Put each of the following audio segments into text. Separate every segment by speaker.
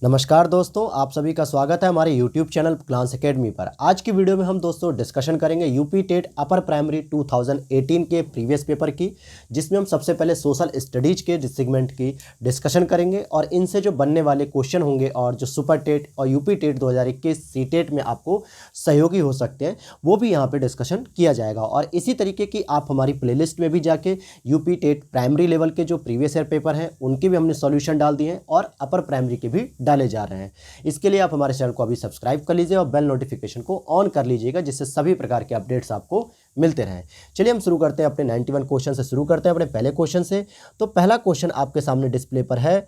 Speaker 1: नमस्कार दोस्तों, आप सभी का स्वागत है हमारे YouTube चैनल क्लास एकेडमी पर। आज की वीडियो में हम दोस्तों डिस्कशन करेंगे यूपी टेट अपर प्राइमरी 2018 के प्रीवियस पेपर की, जिसमें हम सबसे पहले सोशल स्टडीज के सेगमेंट की डिस्कशन करेंगे और इनसे जो बनने वाले क्वेश्चन होंगे और जो सुपर टेट और यूपी टेट 2021 सी टेट में आपको सहयोगी हो सकते हैं वो भी यहाँ पर डिस्कशन किया जाएगा। और इसी तरीके की आप हमारी प्लेलिस्ट में भी जाके यूपी टेट प्राइमरी लेवल के जो प्रीवियस ईयर पेपर हैं उनके भी हमने सॉल्यूशन डाल दिए हैं और अपर प्राइमरी के भी डाले जा रहे हैं। इसके लिए आप हमारे चैनल को अभी सब्सक्राइब कर लीजिए और बेल नोटिफिकेशन को ऑन कर लीजिएगा, जिससे सभी प्रकार के अपडेट्स आपको मिलते रहें। चलिए हम शुरू करते हैं अपने 91 क्वेश्चन से। शुरू करते हैं अपने पहले क्वेश्चन से। तो पहला क्वेश्चन आपके सामने डिस्प्ले पर है।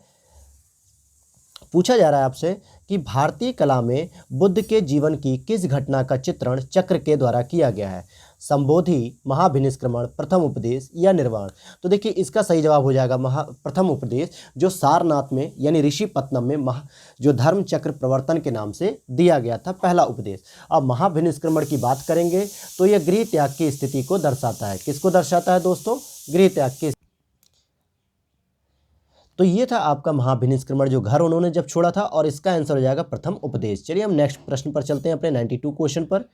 Speaker 1: पूछा जा रहा है आपसे कि भारतीय कला में बुद्ध के जीवन की किस घटना का चित्रण चक्र के द्वारा किया गया है? संबोधि, महाभिनिष्क्रमण, प्रथम उपदेश या निर्वाण। तो देखिए इसका सही जवाब हो जाएगा प्रथम उपदेश, जो सारनाथ में यानी ऋषिपत्तनम में जो धर्म चक्र प्रवर्तन के नाम से दिया गया था, पहला उपदेश। अब महाभिनिष्क्रमण की बात करेंगे तो यह गृह त्याग की स्थिति को दर्शाता है। किसको दर्शाता है दोस्तों? गृह त्याग की। तो ये था आपका महाभिनिष्क्रमण, जो घर उन्होंने जब छोड़ा था, और इसका आंसर हो जाएगा प्रथम उपदेश। चलिए हम नेक्स्ट प्रश्न पर चलते हैं अपने 92 क्वेश्चन पर।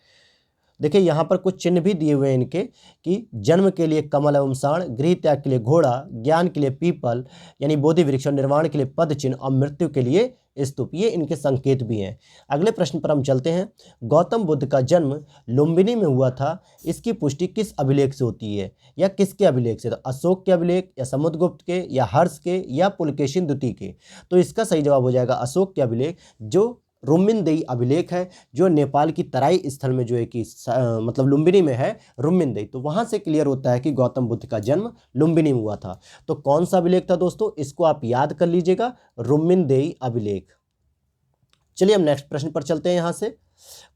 Speaker 1: देखिए यहाँ पर कुछ चिन्ह भी दिए हुए हैं इनके कि जन्म के लिए कमल एवं साण, गृह त्याग के लिए घोड़ा, ज्ञान के लिए पीपल यानी बोधि वृक्ष, निर्वाण के लिए पद चिन्ह और मृत्यु के लिए स्तूप। ये इनके संकेत भी हैं। अगले प्रश्न पर हम चलते हैं। गौतम बुद्ध का जन्म लुम्बिनी में हुआ था, इसकी पुष्टि किस अभिलेख से होती है या किसके अभिलेख से? तो अशोक के अभिलेख या समुद्रगुप्त के या हर्ष के या पुलकेशिन द्वितीय के। तो इसका सही जवाब हो जाएगा अशोक के अभिलेख, जो रुम्मिनदेई अभिलेख है, जो नेपाल की तराई स्थल में जो है कि मतलब लुम्बिनी में है रुम्मिनदेई। तो वहाँ से क्लियर होता है कि गौतम बुद्ध का जन्म लुम्बिनी में हुआ था। तो कौन सा अभिलेख था दोस्तों? इसको आप याद कर लीजिएगा, रुम्मिनदेई अभिलेख। चलिए हम नेक्स्ट प्रश्न पर चलते हैं। यहाँ से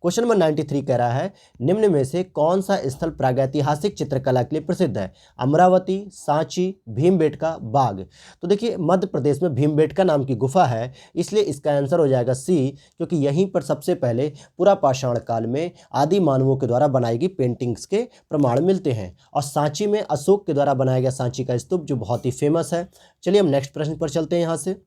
Speaker 1: क्वेश्चन नंबर 93 कह रहा है, निम्न में से कौन सा स्थल प्रागैतिहासिक चित्रकला के लिए प्रसिद्ध है? अमरावती, सांची, भीमबेटका, बाग। तो देखिए मध्य प्रदेश में भीमबेटका नाम की गुफा है, इसलिए इसका आंसर हो जाएगा सी, क्योंकि यहीं पर सबसे पहले पुरापाषाण काल में आदि मानवों के द्वारा बनाई गई पेंटिंग्स के प्रमाण मिलते हैं। और सांची में अशोक के द्वारा बनाया गया सांची का स्तूप, जो बहुत ही फेमस है। चलिए हम नेक्स्ट प्रश्न पर चलते हैं। यहाँ से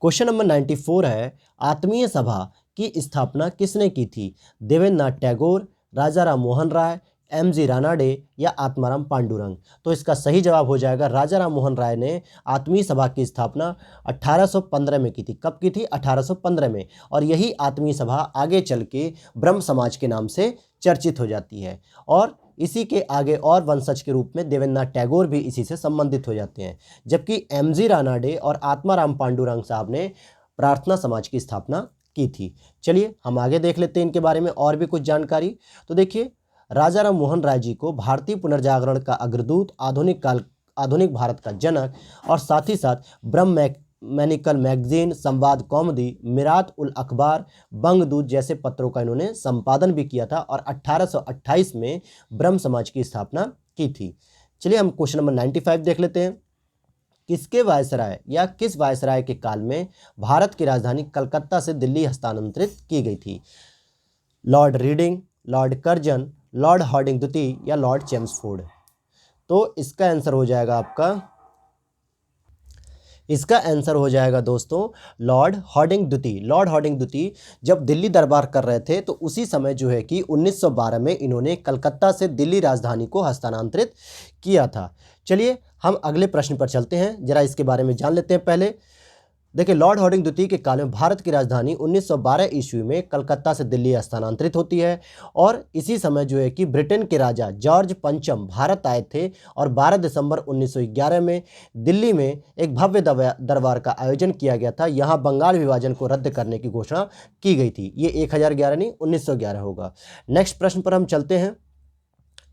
Speaker 1: क्वेश्चन नंबर 94 है, आत्मीय सभा की स्थापना किसने की थी? देवेंद्रनाथ टैगोर, राजा राम मोहन राय, एम.जी. रानाडे या आत्माराम पांडुरंग। तो इसका सही जवाब हो जाएगा राजा राम मोहन राय ने आत्मीय सभा की स्थापना 1815 में की थी। कब की थी? 1815 में। और यही आत्मीय सभा आगे चल के ब्रह्म समाज के नाम से चर्चित हो जाती है, और इसी के आगे और वंशज के रूप में देवेंद्रनाथ टैगोर भी इसी से संबंधित हो जाते हैं। जबकि एम.जी. रानाडे और आत्माराम पांडुरंग साहब ने प्रार्थना समाज की स्थापना की थी। चलिए हम आगे देख लेते हैं इनके बारे में और भी कुछ जानकारी। तो देखिए राजा राम मोहन राय जी को भारतीय पुनर्जागरण का अग्रदूत, आधुनिक भारत का जनक और साथ ही साथ ब्रह्म मैनिकल मैगजीन, संवाद कौमुदी, मिरात उल अखबार, बंगदूत जैसे पत्रों का इन्होंने संपादन भी किया था, और 1828 में ब्रह्म समाज की स्थापना की थी। चलिए हम क्वेश्चन नंबर 95 देख लेते हैं। किसके वायसराय या किस वायसराय के काल में भारत की राजधानी कलकत्ता से दिल्ली हस्तांतरित की गई थी? Lord Reading, Lord Curzon, Lord Hardinge द्वितीय या लॉर्ड चेम्सफोर्ड। तो इसका आंसर हो जाएगा दोस्तों लॉर्ड हार्डिंग द्वितीय। लॉर्ड हार्डिंग द्वितीय जब दिल्ली दरबार कर रहे थे तो उसी समय जो है कि 1912 में इन्होंने कलकत्ता से दिल्ली राजधानी को हस्तांतरित किया था। चलिए हम अगले प्रश्न पर चलते हैं, जरा इसके बारे में जान लेते हैं पहले। देखिए लॉर्ड हार्डिंग द्वितीय के काल में भारत की राजधानी 1912 ईस्वी में कलकत्ता से दिल्ली हस्तांतरित होती है, और इसी समय जो है कि ब्रिटेन के राजा जॉर्ज पंचम भारत आए थे, और 12 दिसंबर 1911 में दिल्ली में एक भव्य दरबार का आयोजन किया गया था। यहाँ बंगाल विभाजन को रद्द करने की घोषणा की गई थी। ये 1011 नहीं 1911 होगा। नेक्स्ट प्रश्न पर हम चलते हैं।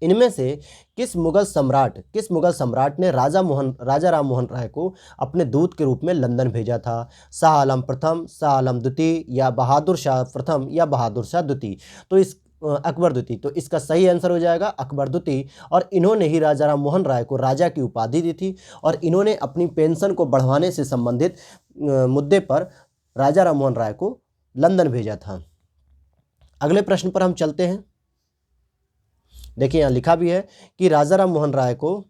Speaker 1: इनमें से किस मुगल सम्राट ने राजा राम मोहन राय को अपने दूत के रूप में लंदन भेजा था? शाह आलम प्रथम, शाह आलम द्वितीय या बहादुर शाह प्रथम या बहादुर शाह द्वितीय। तो इस अकबर द्वितीय। तो इसका सही आंसर हो जाएगा अकबर द्वितीय, और इन्होंने ही राजा राम मोहन राय को राजा की उपाधि दी थी, और इन्होंने अपनी पेंशन को बढ़वाने से संबंधित मुद्दे पर राजा राम मोहन राय को लंदन भेजा था। अगले प्रश्न पर हम चलते हैं। देखिए यहाँ लिखा भी है कि राजा राम मोहन राय को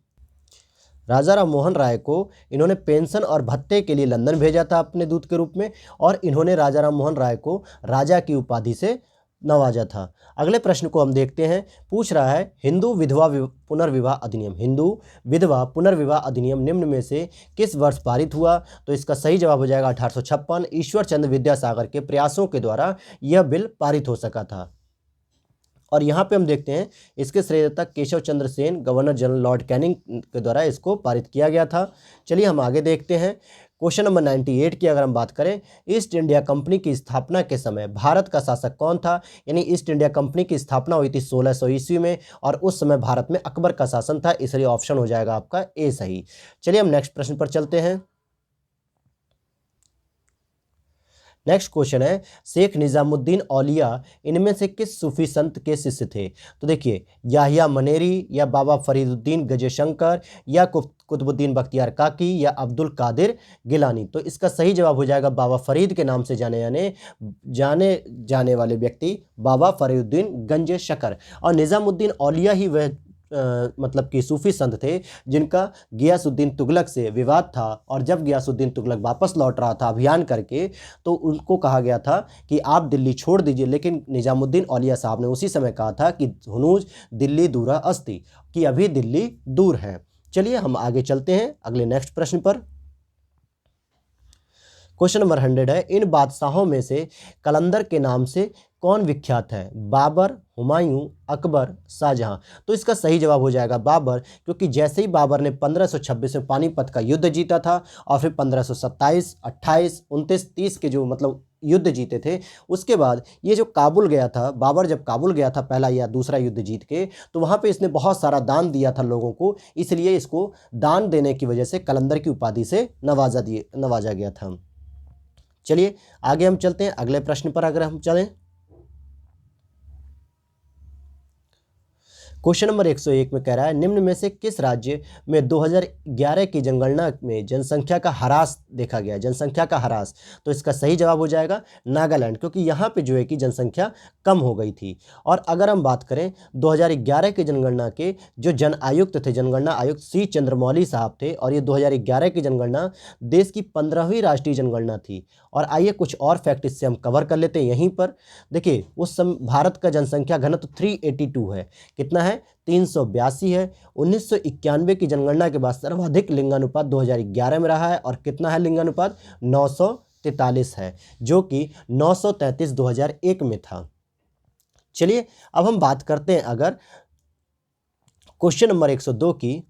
Speaker 1: राजा राम मोहन राय को इन्होंने पेंशन और भत्ते के लिए लंदन भेजा था अपने दूत के रूप में, और इन्होंने राजा राम मोहन राय को राजा की उपाधि से नवाजा था। अगले प्रश्न को हम देखते हैं। पूछ रहा है हिंदू विधवा पुनर्विवाह अधिनियम, हिंदू विधवा पुनर्विवाह अधिनियम निम्न में से किस वर्ष पारित हुआ? तो इसका सही जवाब हो जाएगा 1856। ईश्वर चंद्र विद्यासागर के प्रयासों के द्वारा यह बिल पारित हो सका था। और यहाँ पे हम देखते हैं इसके श्रेयता Keshav Chandra Sen, governor general lord Canning के द्वारा इसको पारित किया गया था। चलिए हम आगे देखते हैं। क्वेश्चन नंबर 98 की अगर हम बात करें, ईस्ट इंडिया कंपनी की स्थापना के समय भारत का शासक कौन था? यानी ईस्ट इंडिया कंपनी की स्थापना हुई थी 1600 ईस्वी में, और उस समय भारत में अकबर का शासन था, इसलिए ऑप्शन हो जाएगा आपका ए सही। चलिए हम नेक्स्ट प्रश्न पर चलते हैं। नेक्स्ट क्वेश्चन है शेख निजामुद्दीन औलिया इनमें से किस सूफी संत के शिष्य थे? तो देखिए याहिया मनेरी, या बाबा फरीदुद्दीन गजेशंकर, या कुतुबुद्दीन बख्तियार काकी, या अब्दुल कादिर गिलानी। तो इसका सही जवाब हो जाएगा बाबा फरीद के नाम से जाने जाने वाले व्यक्ति बाबा फरीदुद्दीन गंजेशकर। और निजामुद्दीन औलिया ही वह मतलब कि सूफी संत थे जिनका गियासुद्दीन तुगलक से विवाद था, और जब गियासुद्दीन तुगलक वापस लौट रहा था अभियान करके, तो उनको कहा गया था कि आप दिल्ली छोड़ दीजिए, लेकिन निजामुद्दीन औलिया साहब ने उसी समय कहा था कि हुनूज दिल्ली दूरा अस्ति, कि अभी दिल्ली दूर है। चलिए हम आगे चलते हैं अगले नेक्स्ट प्रश्न पर। क्वेश्चन नंबर 100 है इन बादशाहों में से कलंदर के नाम से कौन विख्यात है? बाबर, हुमायूं, अकबर, शाहजहां। तो इसका सही जवाब हो जाएगा बाबर, क्योंकि जैसे ही बाबर ने 1526 में पानीपत का युद्ध जीता था, और फिर 1527, 28, 29, 30 के जो मतलब युद्ध जीते थे, उसके बाद ये जो काबुल गया था, बाबर जब काबुल गया था पहला या दूसरा युद्ध जीत के, तो वहाँ पे इसने बहुत सारा दान दिया था लोगों को, इसलिए इसको दान देने की वजह से कलंदर की उपाधि से नवाजा गया था। चलिए आगे हम चलते हैं अगले प्रश्न पर। अगर हम चलें, क्वेश्चन नंबर 101 में कह रहा है निम्न में से किस राज्य में 2011 की जनगणना में जनसंख्या का ह्रास देखा गया? जनसंख्या का ह्रास, तो इसका सही जवाब हो जाएगा नागालैंड, क्योंकि यहाँ पे जो है कि जनसंख्या कम हो गई थी। और अगर हम बात करें 2011 की जनगणना के जो जन आयुक्त थे, जनगणना आयुक्त सी चंद्रमौली साहब थे, और ये 2011 की जनगणना देश की 15वीं राष्ट्रीय जनगणना थी। और आइए कुछ और फैक्ट इससे हम कवर कर लेते हैं यहीं पर। देखिए उस समय भारत का जनसंख्या घनत्व 382 है, कितना है? 382 है। 1991 की जनगणना के बाद सर्वाधिक लिंगानुपात 2011 में रहा है, और कितना है लिंगानुपात? 943 है, जो कि 933 2001 में था। चलिए अब हम बात करते हैं अगर क्वेश्चन नंबर 102 की,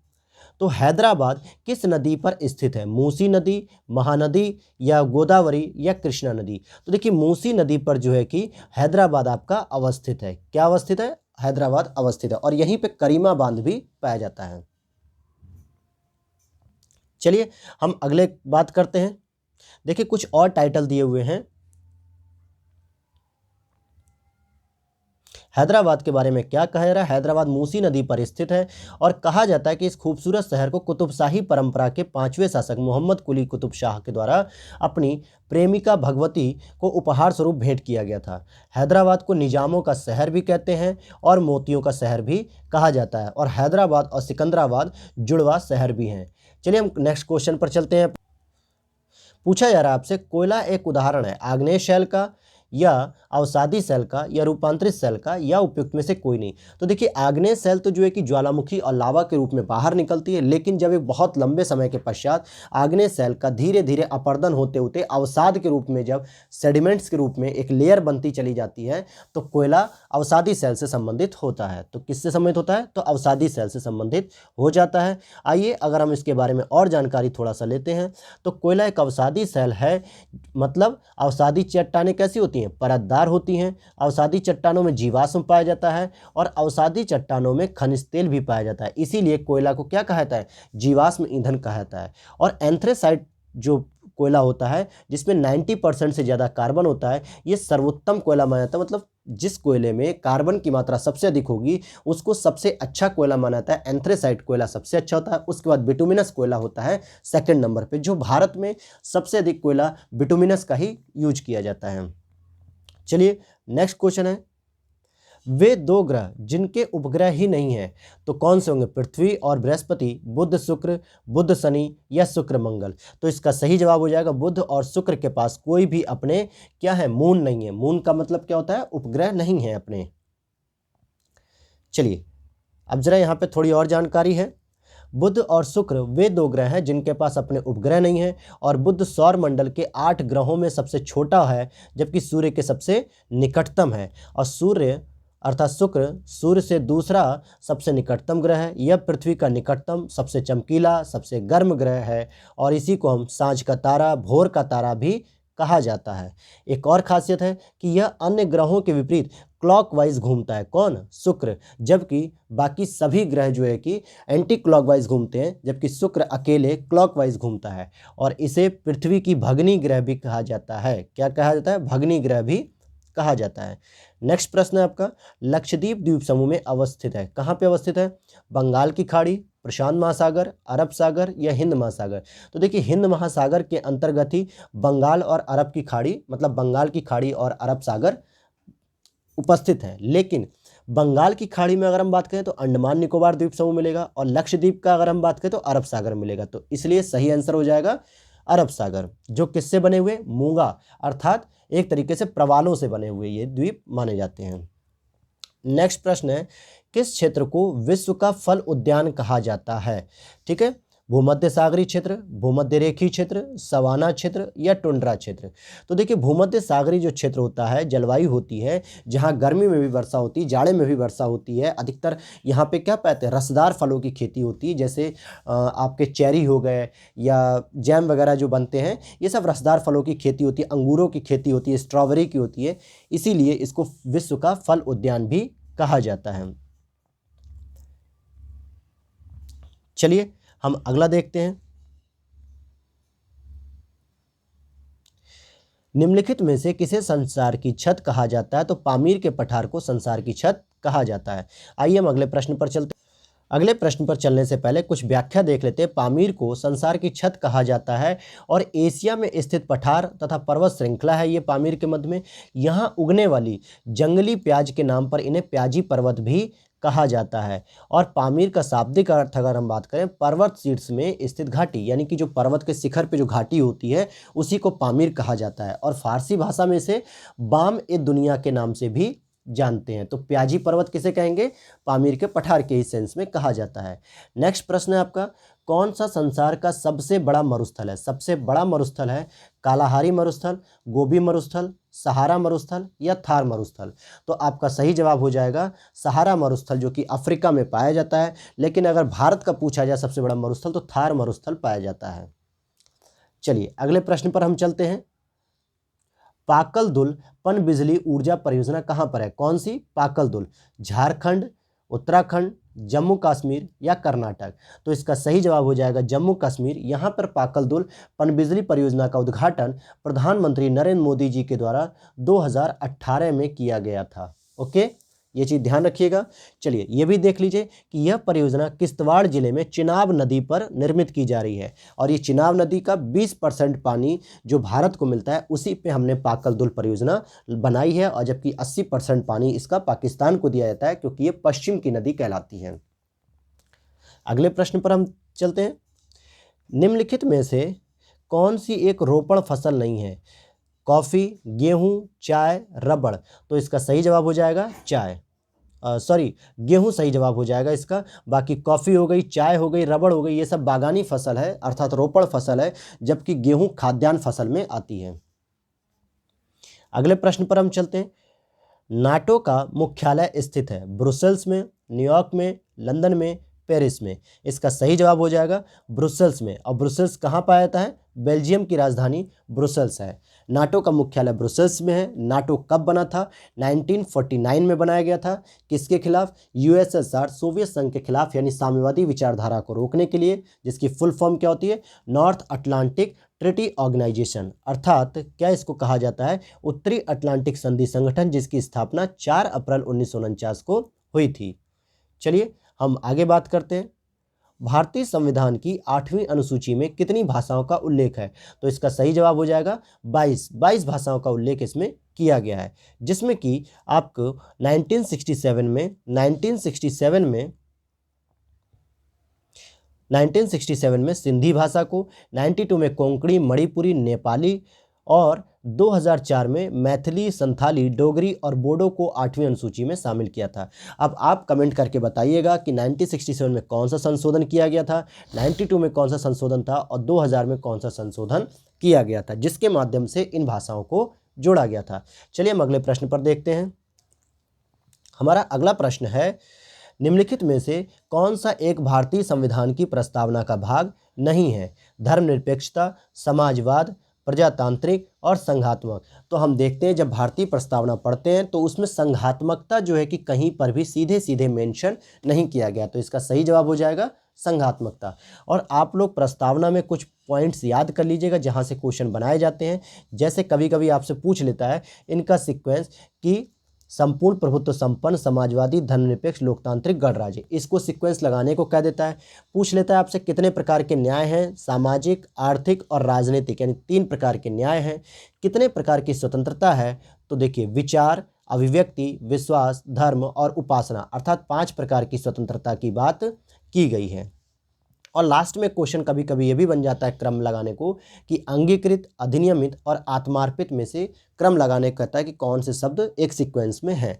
Speaker 1: तो हैदराबाद किस नदी पर स्थित है? मूसी नदी, महानदी, या गोदावरी, या कृष्णा नदी? तो देखिए मूसी नदी पर जो है कि हैदराबाद आपका अवस्थित है। क्या अवस्थित है? हैदराबाद अवस्थित है, और यहीं पे करीमा बांध भी पाया जाता है। चलिए हम अगले बात करते हैं। देखिए कुछ और टाइटल दिए हुए हैं हैदराबाद के बारे में। क्या कह रहा है? हैदराबाद मूसी नदी पर स्थित है, और कहा जाता है कि इस खूबसूरत शहर को कुतुबशाही परंपरा के 5वें शासक मोहम्मद कुली कुतुब शाह के द्वारा अपनी प्रेमिका भगवती को उपहार स्वरूप भेंट किया गया था। हैदराबाद को निजामों का शहर भी कहते हैं, और मोतियों का शहर भी कहा जाता है, और हैदराबाद और सिकंदराबाद जुड़वा शहर भी हैं। चलिए हम नेक्स्ट क्वेश्चन पर चलते हैं। पूछा जा रहा है आपसे कोयला एक उदाहरण है आग्नेय शैल का, या अवसादी शैल का, या रूपांतरित शैल का, या उपयुक्त में से कोई नहीं? तो देखिए आग्नेय शैल तो जो है कि ज्वालामुखी और लावा के रूप में बाहर निकलती है, लेकिन जब एक बहुत लंबे समय के पश्चात आग्नेय शैल का धीरे धीरे अपर्दन होते होते अवसाद के रूप में, जब सेडिमेंट्स के रूप में एक लेयर बनती चली जाती है, तो कोयला अवसादी शैल से संबंधित होता है। तो किससे संबंधित होता है? तो अवसादी शैल से संबंधित हो जाता है। आइए अगर हम इसके बारे में और जानकारी थोड़ा सा लेते हैं, तो कोयला एक अवसादी शैल है। मतलब अवसादी चट्टानें कैसी होती हैं? परतदार होती हैं। अवसादी चट्टानों में जीवाश्म पाया जाता है, और अवसादी चट्टानों में खनिज तेल भी पाया जाता है, इसीलिए कोयला को क्या कहा जाता है? जीवाश्म ईंधन कहा जाता है। और एंथ्रेसाइट जो कोयला होता है जिसमें 90% से ज़्यादा कार्बन होता है, ये सर्वोत्तम कोयला माना जाता है। मतलब जिस कोयले में कार्बन की मात्रा सबसे अधिक होगी उसको सबसे अच्छा कोयला माना जाता है। एंथ्रेसाइट कोयला सबसे अच्छा होता है, उसके बाद बिटुमिनस कोयला होता है सेकंड नंबर पे। जो भारत में सबसे अधिक कोयला बिटुमिनस का ही यूज किया जाता है। चलिए नेक्स्ट क्वेश्चन है वे दो ग्रह जिनके उपग्रह ही नहीं है तो कौन से होंगे? पृथ्वी और बृहस्पति, बुध शुक्र, बुध शनि या शुक्र मंगल। तो इसका सही जवाब हो जाएगा बुध और शुक्र के पास कोई भी अपने क्या है? मून नहीं है। मून का मतलब क्या होता है? उपग्रह नहीं है अपने। चलिए अब जरा यहाँ पे थोड़ी और जानकारी है। बुध और शुक्र वे दो ग्रह हैं जिनके पास अपने उपग्रह नहीं है और बुध सौर मंडल के 8 ग्रहों में सबसे छोटा है जबकि सूर्य के सबसे निकटतम है। और सूर्य अर्थात शुक्र सूर्य से दूसरा सबसे निकटतम ग्रह है। यह पृथ्वी का निकटतम सबसे चमकीला सबसे गर्म ग्रह है और इसी को हम सांझ का तारा, भोर का तारा भी कहा जाता है। एक और खासियत है कि यह अन्य ग्रहों के विपरीत क्लॉकवाइज घूमता है। कौन? शुक्र। जबकि बाकी सभी ग्रह जो है कि एंटी क्लॉकवाइज घूमते हैं जबकि शुक्र अकेले क्लॉकवाइज घूमता है और इसे पृथ्वी की भगनी ग्रह भी कहा जाता है। क्या कहा जाता है? भगनी ग्रह भी कहा जाता है। नेक्स्ट प्रश्न है आपका, लक्षद्वीप द्वीप समूह में अवस्थित है। कहाँ पे अवस्थित है? बंगाल की खाड़ी, प्रशांत महासागर, अरब सागर या हिंद महासागर। तो देखिए हिंद महासागर के अंतर्गत ही बंगाल और अरब की खाड़ी मतलब बंगाल की खाड़ी और अरब सागर उपस्थित है। लेकिन बंगाल की खाड़ी में अगर हम बात करें तो अंडमान निकोबार द्वीप समूह मिलेगा और लक्षद्वीप का अगर हम बात करें तो अरब सागर मिलेगा। तो इसलिए सही आंसर हो जाएगा अरब सागर, जो किससे बने हुए? मूंगा अर्थात एक तरीके से प्रवालों से बने हुए ये द्वीप माने जाते हैं। नेक्स्ट प्रश्न है, किस क्षेत्र को विश्व का फल उद्यान कहा जाता है? ठीक है, भूमध्य सागरीय क्षेत्र, भूमध्य रेखीय क्षेत्र, सवाना क्षेत्र या टुंड्रा क्षेत्र। तो देखिए भूमध्य सागरीय जो क्षेत्र होता है, जलवायु होती है जहाँ गर्मी में भी वर्षा होती है, जाड़े में भी वर्षा होती है। अधिकतर यहाँ पे क्या पाते हैं? रसदार फलों की खेती होती है, जैसे आपके चेरी हो गए या जैम वगैरह जो बनते हैं, ये सब रसदार फलों की खेती होती है, अंगूरों की खेती होती है, स्ट्रॉबेरी की होती है। इसीलिए इसको विश्व का फल उद्यान भी कहा जाता है। चलिए हम अगला देखते हैं। निम्नलिखित में से किसे संसार की छत कहा जाता है? तो पामीर के पठार को संसार की छत कहा जाता है। आइए हम अगले प्रश्न पर चलते हैं। अगले प्रश्न पर चलने से पहले कुछ व्याख्या देख लेते हैं। पामीर को संसार की छत कहा जाता है और एशिया में स्थित पठार तथा पर्वत श्रृंखला है ये पामीर के मध्य में। यहाँ उगने वाली जंगली प्याज के नाम पर इन्हें प्याजी पर्वत भी कहा जाता है। और पामीर का शाब्दिक अर्थ अगर हम बात करें, पर्वत शीर्ष में स्थित घाटी, यानी कि जो पर्वत के शिखर पे जो घाटी होती है उसी को पामीर कहा जाता है। और फारसी भाषा में इसे बाम ए दुनिया के नाम से भी जानते हैं। तो प्याजी पर्वत किसे कहेंगे? पामीर के पठार के ही सेंस में कहा जाता है। नेक्स्ट प्रश्न है आपका, कौन सा संसार का सबसे बड़ा मरुस्थल है? सबसे बड़ा मरुस्थल है कालाहारी मरुस्थल, गोबी मरुस्थल, सहारा मरुस्थल या थार मरुस्थल। तो आपका सही जवाब हो जाएगा सहारा मरुस्थल, जो कि अफ्रीका में पाया जाता है। लेकिन अगर भारत का पूछा जाए सबसे बड़ा मरुस्थल तो थार मरुस्थल पाया जाता है। चलिए अगले प्रश्न पर हम चलते हैं। पाकल दुल पनबिजली ऊर्जा परियोजना कहाँ पर है? कौन सी? पाकल दुल, झारखंड, उत्तराखंड, जम्मू कश्मीर या कर्नाटक। तो इसका सही जवाब हो जाएगा जम्मू कश्मीर। यहाँ पर पाकल दुल पनबिजली परियोजना का उद्घाटन प्रधानमंत्री नरेंद्र मोदी जी के द्वारा 2018 में किया गया था। ओके, ये चीज़ ध्यान रखिएगा। चलिए ये भी देख लीजिए कि यह परियोजना किश्तवाड़ जिले में चिनाब नदी पर निर्मित की जा रही है और ये चिनाब नदी का 20% पानी जो भारत को मिलता है उसी पे हमने पाकल दुल परियोजना बनाई है। और जबकि 80% पानी इसका पाकिस्तान को दिया जाता है क्योंकि ये पश्चिम की नदी कहलाती है। अगले प्रश्न पर हम चलते हैं। निम्नलिखित में से कौन सी एक रोपण फसल नहीं है? कॉफ़ी, गेहूं, चाय, रबड़। तो इसका सही जवाब हो जाएगा चाय, गेहूं सही जवाब हो जाएगा इसका। बाकी कॉफ़ी हो गई, चाय हो गई, रबड़ हो गई, ये सब बागानी फसल है अर्थात रोपण फसल है, जबकि गेहूं खाद्यान्न फसल में आती है। अगले प्रश्न पर हम चलते हैं। नाटो का मुख्यालय स्थित है ब्रुसेल्स में, न्यूयॉर्क में, लंदन में, पेरिस में। इसका सही जवाब हो जाएगा ब्रुसेल्स में। और ब्रुसेल्स कहाँ पाया जाता है? बेल्जियम की राजधानी ब्रुसेल्स है। नाटो का मुख्यालय ब्रुसेल्स में है। नाटो कब बना था? 1949 में बनाया गया था। किसके खिलाफ? यूएसएसआर सोवियत संघ के खिलाफ, यानी साम्यवादी विचारधारा को रोकने के लिए, जिसकी फुल फॉर्म क्या होती है? नॉर्थ अटलांटिक ट्रीटी ऑर्गेनाइजेशन, अर्थात क्या इसको कहा जाता है? उत्तरी अटलांटिक संधि संगठन, जिसकी स्थापना 4 अप्रैल 1949 को हुई थी। चलिए हम आगे बात करते हैं। भारतीय संविधान की 8वीं अनुसूची में कितनी भाषाओं का उल्लेख है? तो इसका सही जवाब हो जाएगा 22 भाषाओं का उल्लेख इसमें किया गया है, जिसमें कि आपको 1967 में सिंधी भाषा को, 92 में कोंकणी, मणिपुरी, नेपाली और 2004 में मैथिली, संथाली, डोगरी और बोडो को 8वीं अनुसूची में शामिल किया था। अब आप कमेंट करके बताइएगा कि 1967 में कौन सा संशोधन किया गया था, 92 में कौन सा संशोधन था और 2000 में कौन सा संशोधन किया गया था, जिसके माध्यम से इन भाषाओं को जोड़ा गया था। चलिए हम अगले प्रश्न पर देखते हैं। हमारा अगला प्रश्न है, निम्नलिखित में से कौन सा एक भारतीय संविधान की प्रस्तावना का भाग नहीं है? धर्मनिरपेक्षता, समाजवाद, प्रजातांत्रिक और संघात्मक। तो हम देखते हैं जब भारतीय प्रस्तावना पढ़ते हैं तो उसमें संघात्मकता जो है कि कहीं पर भी सीधे सीधे मेंशन नहीं किया गया, तो इसका सही जवाब हो जाएगा संघात्मकता। और आप लोग प्रस्तावना में कुछ पॉइंट्स याद कर लीजिएगा जहां से क्वेश्चन बनाए जाते हैं। जैसे कभी कभी आपसे पूछ लेता है इनका सीक्वेंस कि संपूर्ण प्रभुत्व संपन्न, समाजवादी, धर्मनिरपेक्ष, लोकतांत्रिक, गणराज्य, इसको सीक्वेंस लगाने को कह देता है। पूछ लेता है आपसे कितने प्रकार के न्याय हैं? सामाजिक, आर्थिक और राजनीतिक, यानी 3 प्रकार के न्याय हैं। कितने प्रकार की स्वतंत्रता है? तो देखिए विचार, अभिव्यक्ति, विश्वास, धर्म और उपासना, अर्थात 5 प्रकार की स्वतंत्रता की बात की गई है। और लास्ट में क्वेश्चन कभी कभी ये भी बन जाता है क्रम लगाने को कि अंगीकृत, अधिनियमित और आत्मार्पित में से क्रम लगाने को कहता है कि कौन से शब्द एक सीक्वेंस में हैं।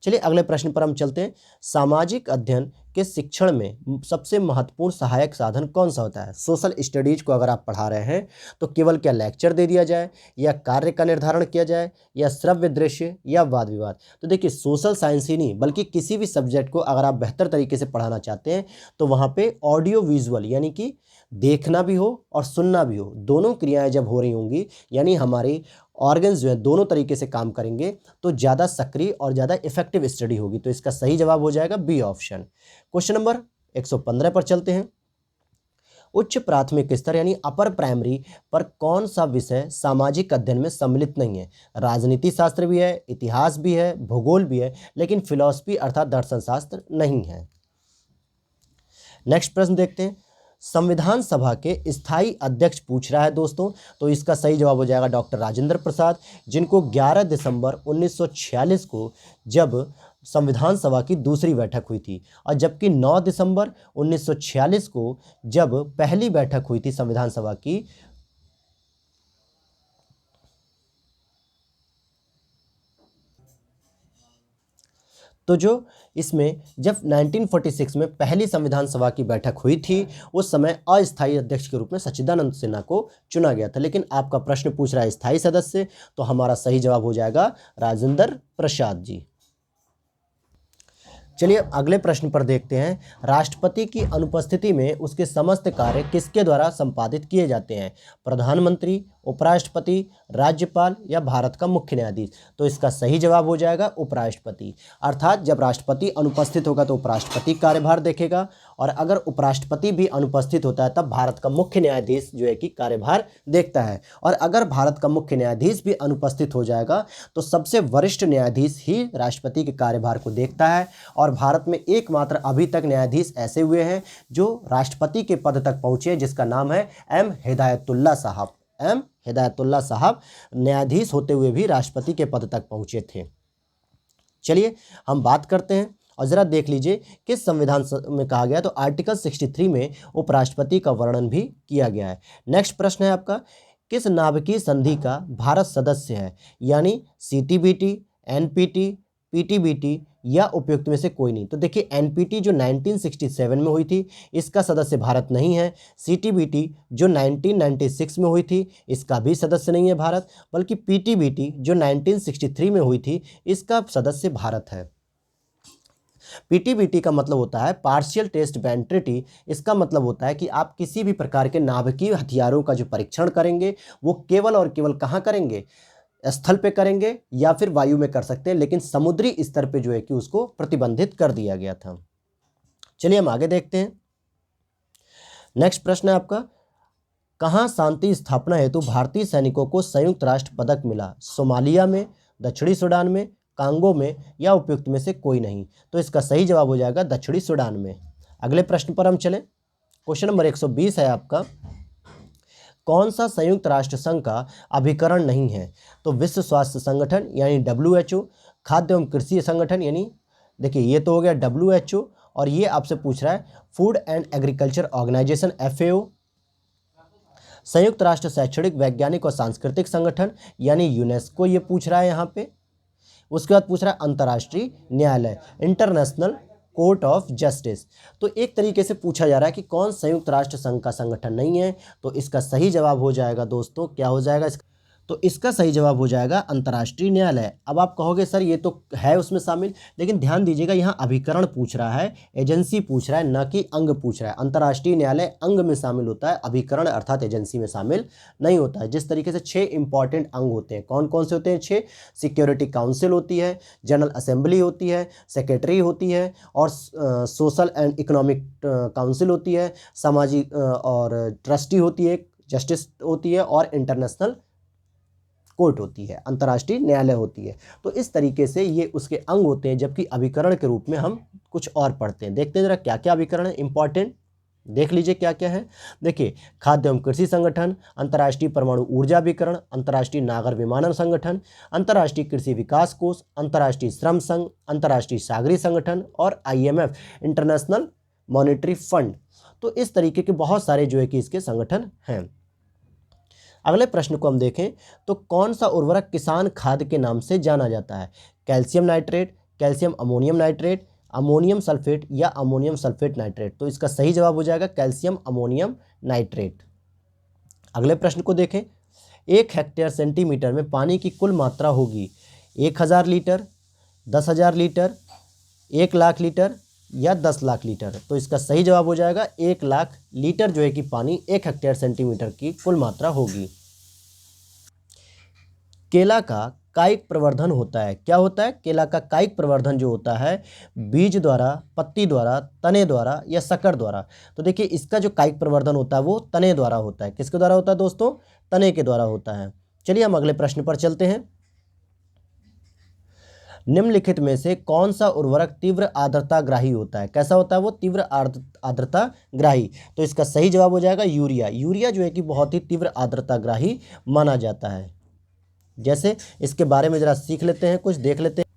Speaker 1: चलिए अगले प्रश्न पर हम चलते हैं। सामाजिक अध्ययन के शिक्षण में सबसे महत्वपूर्ण सहायक साधन कौन सा होता है? सोशल स्टडीज को अगर आप पढ़ा रहे हैं तो केवल क्या लेक्चर दे दिया जाए, या कार्य का निर्धारण किया जाए, या श्रव्य दृश्य, या वाद विवाद? तो देखिए सोशल साइंस ही नहीं बल्कि किसी भी सब्जेक्ट को अगर आप बेहतर तरीके से पढ़ाना चाहते हैं तो वहाँ पे ऑडियो विजुअल यानी कि देखना भी हो और सुनना भी हो, दोनों क्रियाएं जब हो रही होंगी, यानी हमारी ऑर्गन्स जो है दोनों तरीके से काम करेंगे, तो ज़्यादा सक्रिय और ज़्यादा इफेक्टिव स्टडी होगी। तो इसका सही जवाब हो जाएगा बी ऑप्शन। क्वेश्चन नंबर 115 पर चलते हैं। उच्च प्राथमिक स्तर यानी अपर प्राइमरी पर कौन सा विषय सामाजिक अध्ययन में सम्मिलित नहीं है? राजनीति शास्त्र भी है, इतिहास भी है, भूगोल भी है, लेकिन फिलॉसफी अर्थात दर्शन शास्त्र नहीं है। नेक्स्ट प्रश्न देखते हैं। संविधान सभा के स्थायी अध्यक्ष पूछ रहा है दोस्तों, तो इसका सही जवाब हो जाएगा डॉक्टर राजेंद्र प्रसाद, जिनको 11 दिसंबर 1946 को जब संविधान सभा की दूसरी बैठक हुई थी, और जबकि 9 दिसंबर 1946 को जब पहली बैठक हुई थी संविधान सभा की, तो जो इसमें जब 1946 में पहली संविधान सभा की बैठक हुई थी उस समय अस्थायी अध्यक्ष के रूप में सच्चिदानंद सिन्हा को चुना गया था। लेकिन आपका प्रश्न पूछ रहा है स्थायी सदस्य, तो हमारा सही जवाब हो जाएगा राजेंद्र प्रसाद जी। चलिए अगले प्रश्न पर देखते हैं। राष्ट्रपति की अनुपस्थिति में उसके समस्त कार्य किसके द्वारा संपादित किए जाते हैं? प्रधानमंत्री, उपराष्ट्रपति, राज्यपाल या भारत का मुख्य न्यायाधीश? तो इसका सही जवाब हो जाएगा उपराष्ट्रपति। अर्थात जब राष्ट्रपति अनुपस्थित होगा तो उपराष्ट्रपति कार्यभार देखेगा, और अगर उपराष्ट्रपति भी अनुपस्थित होता है तब भारत का मुख्य न्यायाधीश जो है कि कार्यभार देखता है। और अगर भारत का मुख्य न्यायाधीश भी अनुपस्थित हो जाएगा तो सबसे वरिष्ठ न्यायाधीश ही राष्ट्रपति के कार्यभार को देखता है। और भारत में एकमात्र अभी तक न्यायाधीश ऐसे हुए हैं जो राष्ट्रपति के पद तक पहुंचे, जिसका नाम है एम हिदायतुल्लाह साहब। एम हिदायतुल्लाह साहब न्यायाधीश होते हुए भी राष्ट्रपति के पद तक पहुंचे थे। चलिए हम बात करते हैं और ज़रा देख लीजिए किस संविधान में कहा गया, तो आर्टिकल 63 में उपराष्ट्रपति का वर्णन भी किया गया है। नेक्स्ट प्रश्न है आपका, किस नाभिकीय संधि का भारत सदस्य है? यानी CTBT, NPT, PTBT या उपयुक्त में से कोई नहीं। तो देखिए NPT जो 1967 में हुई थी इसका सदस्य भारत नहीं है। CTBT जो 1996 में हुई थी इसका भी सदस्य नहीं है भारत, बल्कि PTBT जो 1963 में हुई थी इसका सदस्य भारत है। PTBT का मतलब होता है पार्शियल टेस्ट बैन ट्रीटी। इसका मतलब होता है कि आप किसी भी प्रकार के नाभिकीय हथियारों का जो परीक्षण करेंगे वो केवल और केवल कहाँ करेंगे? स्थल पे करेंगे या फिर वायु में कर सकते हैं, लेकिन समुद्री स्तर पे जो है कि उसको प्रतिबंधित कर दिया गया था। चलिए हम आगे देखते हैं। नेक्स्ट प्रश्न है आपका, कहाँ शांति स्थापना हेतु भारतीय सैनिकों को संयुक्त राष्ट्र पदक मिला? सोमालिया में, दक्षिणी सूडान में, कांगो में या उपयुक्त में से कोई नहीं? तो इसका सही जवाब हो जाएगा दक्षिणी सूडान में। अगले प्रश्न पर हम चलें। क्वेश्चन नंबर 120 है आपका, कौन सा संयुक्त राष्ट्र संघ का अभिकरण नहीं है? तो विश्व स्वास्थ्य संगठन यानी WHO, खाद्य एवं कृषि संगठन यानी, देखिए ये तो हो गया WHO, और ये आपसे पूछ रहा है food and agriculture organization FAO, संयुक्त राष्ट्र शैक्षणिक वैज्ञानिक और सांस्कृतिक संगठन यानी यूनेस्को, ये पूछ रहा है यहाँ पे। उसके बाद पूछ रहा है अंतर्राष्ट्रीय न्यायालय, इंटरनेशनल कोर्ट ऑफ जस्टिस। तो एक तरीके से पूछा जा रहा है कि कौन संयुक्त राष्ट्र संघ का संगठन नहीं है, तो इसका सही जवाब हो जाएगा दोस्तों, क्या हो जाएगा इसका? तो इसका सही जवाब हो जाएगा अंतर्राष्ट्रीय न्यायालय। अब आप कहोगे सर ये तो है उसमें शामिल, लेकिन ध्यान दीजिएगा यहाँ अभिकरण पूछ रहा है, एजेंसी पूछ रहा है, न कि अंग पूछ रहा है। अंतर्राष्ट्रीय न्यायालय अंग में शामिल होता है, अभिकरण अर्थात एजेंसी में शामिल नहीं होता है। जिस तरीके से 6 इंपॉर्टेंट अंग होते हैं, कौन कौन से होते हैं? 6। सिक्योरिटी काउंसिल होती है, जनरल असेंबली होती है, सेक्रेटरी होती है, और सोशल एंड इकोनॉमिक काउंसिल होती है, सामाजिक और ट्रस्टी होती है, जस्टिस होती है, और इंटरनेशनल कोर्ट होती है, अंतर्राष्ट्रीय न्यायालय होती है। तो इस तरीके से ये उसके अंग होते हैं, जबकि अभिकरण के रूप में हम कुछ और पढ़ते हैं। देखते हैं जरा क्या क्या अभिकरण है इंपॉर्टेंट, देख लीजिए क्या क्या है। देखिए, खाद्य एवं कृषि संगठन, अंतर्राष्ट्रीय परमाणु ऊर्जा अभिकरण, अंतर्राष्ट्रीय नागर विमानन संगठन, अंतर्राष्ट्रीय कृषि विकास कोष, अंतर्राष्ट्रीय श्रम संघ, अंतर्राष्ट्रीय सागरीय संगठन, और IMF इंटरनेशनल मॉनेटरी फंड। तो इस तरीके के बहुत सारे जो है कि इसके संगठन हैं। अगले प्रश्न को हम देखें तो कौन सा उर्वरक किसान खाद के नाम से जाना जाता है? Calcium nitrate, calcium ammonium nitrate, ammonium sulphate, या अमोनियम सल्फेट नाइट्रेट। तो इसका सही जवाब हो जाएगा कैल्शियम अमोनियम नाइट्रेट। अगले प्रश्न को देखें, 1 हेक्टेयर सेंटीमीटर में पानी की कुल मात्रा होगी 1000 लीटर, 10,000 लीटर, 1 लाख लीटर, या 10 लाख लीटर। तो इसका सही जवाब हो जाएगा 1 लाख लीटर जो है कि पानी 1 हेक्टेयर सेंटीमीटर की कुल मात्रा होगी। केला का कायिक प्रवर्धन होता है, क्या होता है? केला का कायिक प्रवर्धन जो होता है बीज द्वारा, पत्ती द्वारा, तने द्वारा, या शक्कर द्वारा। तो देखिए इसका जो कायिक प्रवर्धन होता है वो तने द्वारा होता है। किसके द्वारा होता है दोस्तों? तने के द्वारा होता है। चलिए हम अगले प्रश्न पर चलते हैं। निम्नलिखित में से कौन सा उर्वरक तीव्र आर्द्रता ग्राही होता है? कैसा होता है वो? तीव्र आर्द्रता ग्राही। तो इसका सही जवाब हो जाएगा यूरिया। यूरिया जो है कि बहुत ही तीव्र आर्द्रता ग्राही माना जाता है। जैसे इसके बारे में जरा सीख लेते हैं, कुछ देख लेते हैं।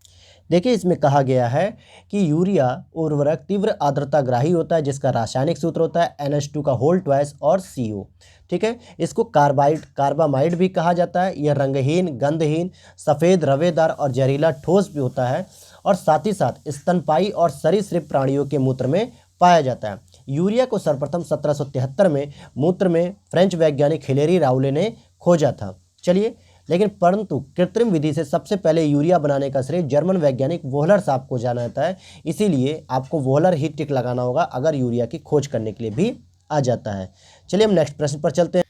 Speaker 1: देखिए इसमें कहा गया है कि यूरिया उर्वरक तीव्र आर्द्रता ग्राही होता है, जिसका रासायनिक सूत्र होता है NH2 का होल ट्वाइस और CO। ठीक है, इसको कार्बामाइड भी कहा जाता है। यह रंगहीन, गंधहीन, सफ़ेद, रवेदार और जहरीला ठोस भी होता है, और साथ ही साथ स्तनपायी और सरीसृप प्राणियों के मूत्र में पाया जाता है। यूरिया को सर्वप्रथम 1773 में मूत्र में फ्रेंच वैज्ञानिक हिलेरी राउले ने खोजा था। चलिए, लेकिन परंतु कृत्रिम विधि से सबसे पहले यूरिया बनाने का श्रेय जर्मन वैज्ञानिक वोहलर साहब को जाना जाता है। इसीलिए आपको वोहलर ही टिक लगाना होगा अगर यूरिया की खोज करने के लिए भी आ जाता है। चलिए हम नेक्स्ट प्रश्न पर चलते हैं।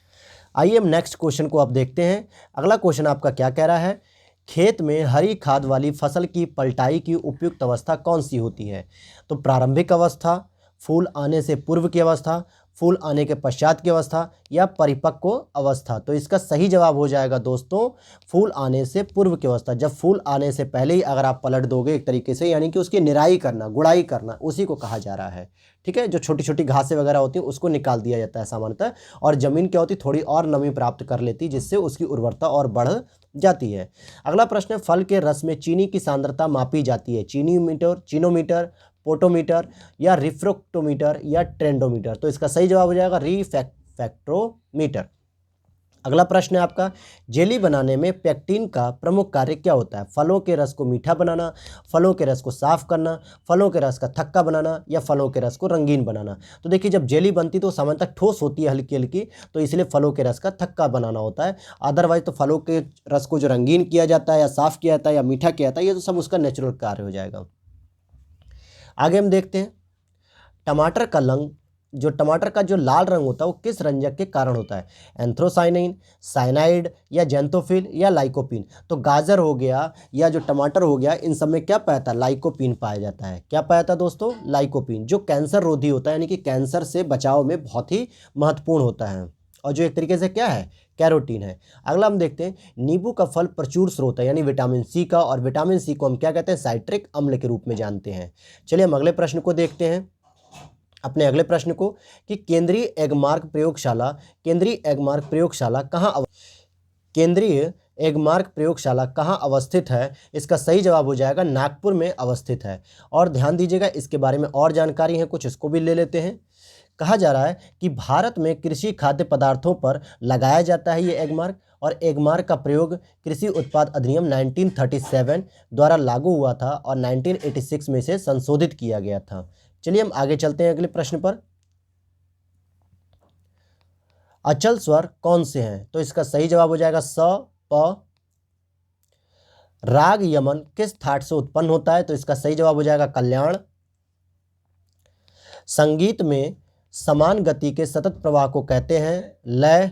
Speaker 1: आइए हम नेक्स्ट क्वेश्चन को आप देखते हैं। अगला क्वेश्चन आपका क्या कह रहा है? खेत में हरी खाद वाली फसल की पलटाई की उपयुक्त अवस्था कौन सी होती है? तो प्रारंभिक अवस्था, फूल आने से पूर्व की अवस्था, फूल आने के पश्चात की अवस्था, या परिपक्व अवस्था। तो इसका सही जवाब हो जाएगा दोस्तों फूल आने से पूर्व की अवस्था। जब फूल आने से पहले ही अगर आप पलट दोगे एक तरीके से, यानी कि उसकी निराई करना, गुड़ाई करना, उसी को कहा जा रहा है। ठीक है, जो छोटी छोटी घासें वगैरह होती हैं उसको निकाल दिया जाता है सामान्यतः, और ज़मीन क्या होती थोड़ी और नमी प्राप्त कर लेती, जिससे उसकी उर्वरता और बढ़ जाती है। अगला प्रश्न है, फल के रस में चीनी की सांद्रता मापी जाती है? चीनोमीटर, पोटोमीटर, या रिफ्रैक्टोमीटर, या ट्रेंडोमीटर। तो इसका सही जवाब हो जाएगा रिफ्रैक्टोमीटर। अगला प्रश्न है आपका, जेली बनाने में पेक्टिन का प्रमुख कार्य क्या होता है? फलों के रस को मीठा बनाना, फलों के रस को साफ करना, फलों के रस का थक्का बनाना, या फलों के रस को रंगीन बनाना। तो देखिए जब जेली बनती तो सामान्यतः ठोस होती है, हल्की हल्की, तो इसलिए फलों के रस का थक्का बनाना होता है। अदरवाइज तो फलों के रस को जो रंगीन किया जाता है, या साफ किया जाता है, या मीठा किया जाता है, ये तो सब उसका नेचुरल कार्य हो जाएगा। आगे हम देखते हैं, टमाटर का जो लाल रंग होता है वो किस रंजक के कारण होता है? एंथ्रोसाइनिन, साइनाइड, या जेंथोफिल, या लाइकोपिन। तो गाजर हो गया या जो टमाटर हो गया, इन सब में क्या पाया जाता है? लाइकोपिन पाया जाता है। क्या पाया जाता है दोस्तों? लाइकोपिन, जो कैंसर रोधी होता है, यानी कि कैंसर से बचाव में बहुत ही महत्वपूर्ण होता है, और जो एक तरीके से क्या है? कैरोटीन है। अगला हम देखते हैं, नींबू का फल प्रचुर स्रोत है, यानी विटामिन सी का, और विटामिन सी को हम क्या कहते हैं? साइट्रिक अम्ल के रूप में जानते हैं। चलिए हम अगले प्रश्न को देखते हैं। अपने अगले प्रश्न को कि केंद्रीय एगमार्क प्रयोगशाला कहाँ अवस्थित है। इसका सही जवाब हो जाएगा नागपुर में अवस्थित है। और ध्यान दीजिएगा, इसके बारे में और जानकारी है कुछ, इसको भी ले लेते हैं। कहा जा रहा है कि भारत में कृषि खाद्य पदार्थों पर लगाया जाता है ये एगमार्क, और एगमार्क का प्रयोग कृषि उत्पाद अधिनियम 1937 द्वारा लागू हुआ था और 1986 में इसे संशोधित किया गया था। चलिए हम आगे चलते हैं अगले प्रश्न पर। अचल स्वर कौन से हैं? तो इसका सही जवाब हो जाएगा स, प। राग यमन किस थाट से उत्पन्न होता है? तो इसका सही जवाब हो जाएगा कल्याण। संगीत में समान गति के सतत प्रवाह को कहते हैं लय।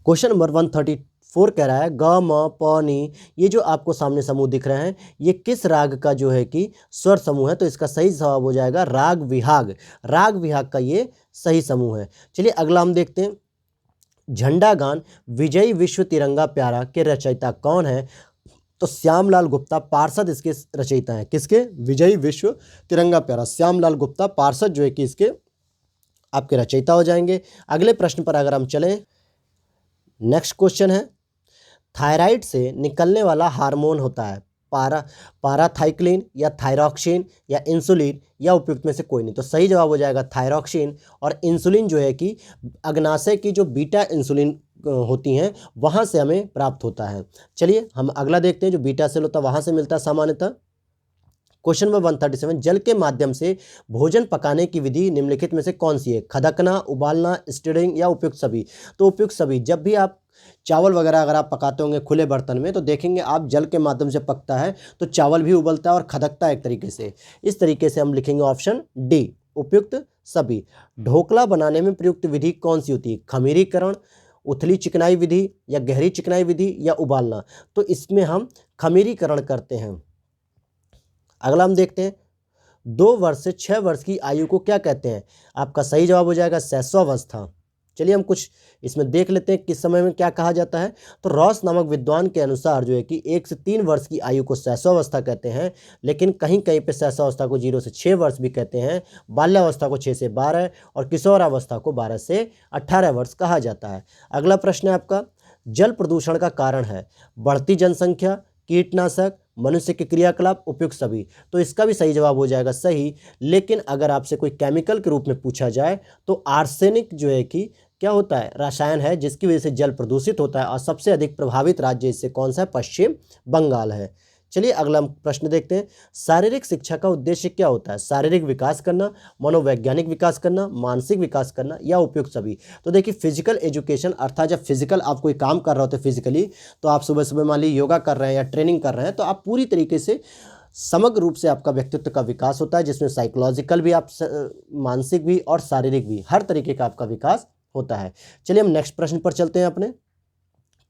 Speaker 1: क्वेश्चन नंबर 134 कह रहा है ग म प नी, ये जो आपको सामने समूह दिख रहे हैं ये किस राग का जो है कि स्वर समूह है? तो इसका सही जवाब हो जाएगा राग विहाग। राग विहाग का ये सही समूह है। चलिए अगला हम देखते हैं। झंडा गान विजयी विश्व तिरंगा प्यारा के रचयिता कौन है? तो श्यामलाल गुप्ता पार्षद इसके रचयिता हैं। किसके? विजयी विश्व तिरंगा प्यारा, श्यामलाल गुप्ता पार्षद जो है कि इसके आपके रचयिता हो जाएंगे। अगले प्रश्न पर अगर हम चलें, नेक्स्ट क्वेश्चन है थायराइड से निकलने वाला हार्मोन होता है पाराथाइक्लिन या थायरॉक्सिन या इंसुलिन या उपयुक्त में से कोई नहीं। तो सही जवाब हो जाएगा थायरॉक्सिन। और इंसुलिन जो है कि अग्नाशय की जो बीटा इंसुलिन होती हैं वहाँ से हमें प्राप्त होता है। चलिए हम अगला देखते हैं। जो बीटा सेल होता है वहाँ से मिलता है सामान्यतः। क्वेश्चन नंबर 137 जल के माध्यम से भोजन पकाने की विधि निम्नलिखित में से कौन सी है? खदकना, उबालना, स्टीरिंग या उपयुक्त सभी। तो उपयुक्त सभी। जब भी आप चावल वगैरह अगर आप पकाते होंगे खुले बर्तन में तो देखेंगे आप जल के माध्यम से पकता है तो चावल भी उबलता है और खदकता है एक तरीके से। इस तरीके से हम लिखेंगे ऑप्शन डी उपयुक्त सभी। ढोकला बनाने में प्रयुक्त विधि कौन सी होती है? खमीरीकरण, उथली चिकनाई विधि या गहरी चिकनाई विधि या उबालना। तो इसमें हम खमीरीकरण करते हैं। अगला हम देखते हैं 2 वर्ष से 6 वर्ष की आयु को क्या कहते हैं? आपका सही जवाब हो जाएगा शैशवावस्था। चलिए हम कुछ इसमें देख लेते हैं किस समय में क्या कहा जाता है। तो रॉस नामक विद्वान के अनुसार जो है कि 1 से 3 वर्ष की आयु को शैशवावस्था कहते हैं, लेकिन कहीं कहीं पे शैशवावस्था को 0 से 6 वर्ष भी कहते हैं, बाल्यावस्था को 6 से 12 और किशोरावस्था को 12 से 18 वर्ष कहा जाता है। अगला प्रश्न है आपका जल प्रदूषण का कारण है बढ़ती जनसंख्या, कीटनाशक, मनुष्य के क्रियाकलाप, उपयुक्त सभी। तो इसका भी सही जवाब हो जाएगा सही। लेकिन अगर आपसे कोई केमिकल के रूप में पूछा जाए तो आर्सेनिक जो है कि क्या होता है? रसायन है जिसकी वजह से जल प्रदूषित होता है और सबसे अधिक प्रभावित राज्य इससे कौन सा है? पश्चिम बंगाल है। चलिए अगला प्रश्न देखते हैं। शारीरिक शिक्षा का उद्देश्य क्या होता है? शारीरिक विकास करना, मनोवैज्ञानिक विकास करना, मानसिक विकास करना या उपयुक्त सभी। तो देखिए फिजिकल एजुकेशन अर्थात जब फिजिकल आप कोई काम कर रहे होते हैं फिजिकली, तो आप सुबह सुबह मान लीजिए योगा कर रहे हैं या ट्रेनिंग कर रहे हैं तो आप पूरी तरीके से समग्र रूप से आपका व्यक्तित्व का विकास होता है, जिसमें साइकोलॉजिकल भी आप मानसिक भी और शारीरिक भी हर तरीके का आपका विकास होता है। चलिए हम नेक्स्ट प्रश्न पर चलते हैं अपने।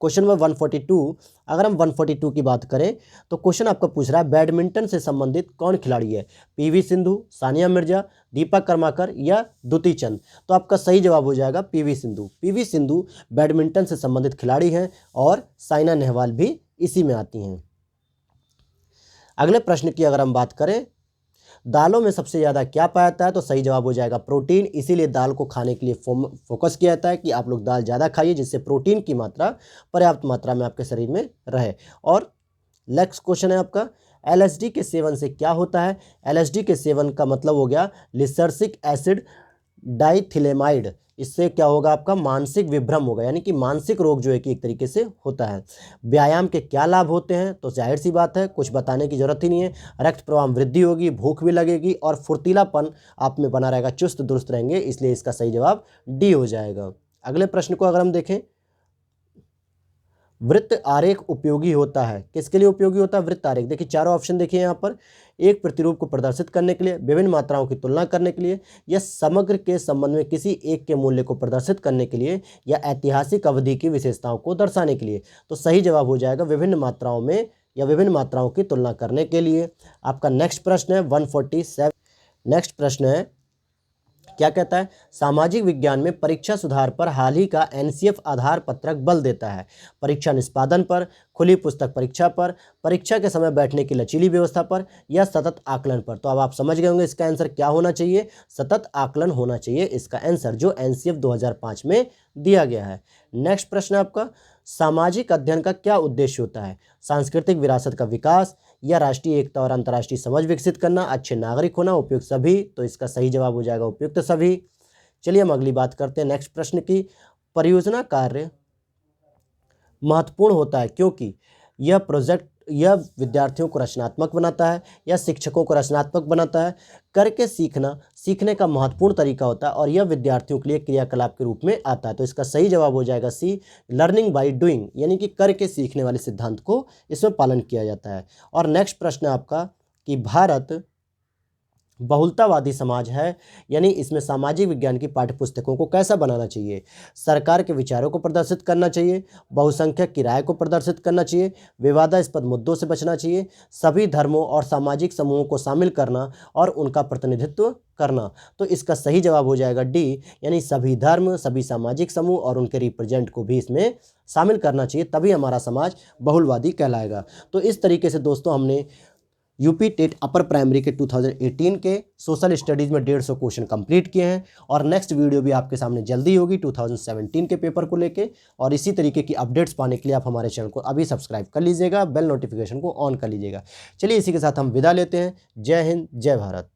Speaker 1: क्वेश्चन नंबर 142 अगर हम 142 की बात करें तो क्वेश्चन आपका पूछ रहा है बैडमिंटन से संबंधित कौन खिलाड़ी है? पीवी सिंधु, सानिया मिर्जा, दीपा कर्माकर या दुती चंद। तो आपका सही जवाब हो जाएगा PV Sindhu. PV Sindhu badminton से संबंधित खिलाड़ी हैं और साइना नेहवाल भी इसी में आती हैं। अगले प्रश्न की अगर हम बात करें दालों में सबसे ज़्यादा क्या पाया जाता है? तो सही जवाब हो जाएगा प्रोटीन। इसीलिए दाल को खाने के लिए फोकस किया जाता है कि आप लोग दाल ज़्यादा खाइए जिससे प्रोटीन की मात्रा पर्याप्त मात्रा में आपके शरीर में रहे। और नेक्स्ट क्वेश्चन है आपका एलएसडी के सेवन से क्या होता है? एलएसडी के सेवन का मतलब हो गया लिसर्जिक एसिड डाइथिलेमाइड। इससे क्या होगा? आपका मानसिक विभ्रम होगा, यानी कि मानसिक रोग जो है कि एक तरीके से होता है। व्यायाम के क्या लाभ होते हैं? तो जाहिर सी बात है कुछ बताने की जरूरत ही नहीं है। रक्त प्रवाह में वृद्धि होगी, भूख भी लगेगी और फुर्तीलापन आप में बना रहेगा, चुस्त दुरुस्त रहेंगे। इसलिए इसका सही जवाब डी हो जाएगा। अगले प्रश्न को अगर हम देखें वृत्त आरेख उपयोगी होता है, किसके लिए उपयोगी होता है वृत्त आरेख? देखिए चारों ऑप्शन देखिए यहाँ पर, एक प्रतिरूप को प्रदर्शित करने के लिए, विभिन्न मात्राओं की तुलना करने के लिए, या समग्र के संबंध में किसी एक के मूल्य को प्रदर्शित करने के लिए, या ऐतिहासिक अवधि की विशेषताओं को दर्शाने के लिए। तो सही जवाब हो जाएगा विभिन्न मात्राओं में या विभिन्न मात्राओं की तुलना करने के लिए। आपका नेक्स्ट प्रश्न है 147। नेक्स्ट प्रश्न है क्या कहता है, सामाजिक विज्ञान में परीक्षा सुधार पर हाल ही का एनसीएफ आधार पत्रक बल देता है परीक्षा निष्पादन पर, खुली पुस्तक परीक्षा पर, परीक्षा के समय बैठने की लचीली व्यवस्था पर, या सतत आकलन पर। तो अब आप समझ गए होंगे इसका आंसर क्या होना चाहिए, सतत आकलन होना चाहिए इसका आंसर, जो एनसीएफ 2005 में दिया गया है। नेक्स्ट प्रश्न आपका, सामाजिक अध्ययन का क्या उद्देश्य होता है, सांस्कृतिक विरासत का विकास, या राष्ट्रीय एकता और अंतर्राष्ट्रीय समझ विकसित करना, अच्छे नागरिक होना, उपयुक्त सभी। तो इसका सही जवाब हो जाएगा उपयुक्त सभी। चलिए हम अगली बात करते हैं नेक्स्ट प्रश्न की, परियोजना कार्य महत्वपूर्ण होता है क्योंकि यह विद्यार्थियों को रचनात्मक बनाता है या शिक्षकों को रचनात्मक बनाता है, करके सीखना सीखने का महत्वपूर्ण तरीका होता है और यह विद्यार्थियों के लिए क्रियाकलाप के रूप में आता है। तो इसका सही जवाब हो जाएगा सी, लर्निंग बाय डूइंग, यानी कि करके सीखने वाले सिद्धांत को इसमें पालन किया जाता है। और नेक्स्ट प्रश्न है आपका कि भारत बहुलतावादी समाज है, यानी इसमें सामाजिक विज्ञान की पाठ्यपुस्तकों को कैसा बनाना चाहिए, सरकार के विचारों को प्रदर्शित करना चाहिए, बहुसंख्यक की राय को प्रदर्शित करना चाहिए, विवादास्पद मुद्दों से बचना चाहिए, सभी धर्मों और सामाजिक समूहों को शामिल करना और उनका प्रतिनिधित्व करना। तो इसका सही जवाब हो जाएगा डी, यानी सभी धर्म, सभी सामाजिक समूह और उनके रिप्रेजेंट को भी इसमें शामिल करना चाहिए, तभी हमारा समाज बहुलवादी कहलाएगा। तो इस तरीके से दोस्तों हमने यूपी टेट अपर प्राइमरी के 2018 के सोशल स्टडीज़ में 150 क्वेश्चन कंप्लीट किए हैं और नेक्स्ट वीडियो भी आपके सामने जल्दी होगी 2017 के पेपर को लेके। और इसी तरीके की अपडेट्स पाने के लिए आप हमारे चैनल को अभी सब्सक्राइब कर लीजिएगा, बेल नोटिफिकेशन को ऑन कर लीजिएगा। चलिए इसी के साथ हम विदा लेते हैं। जय हिंद, जय भारत।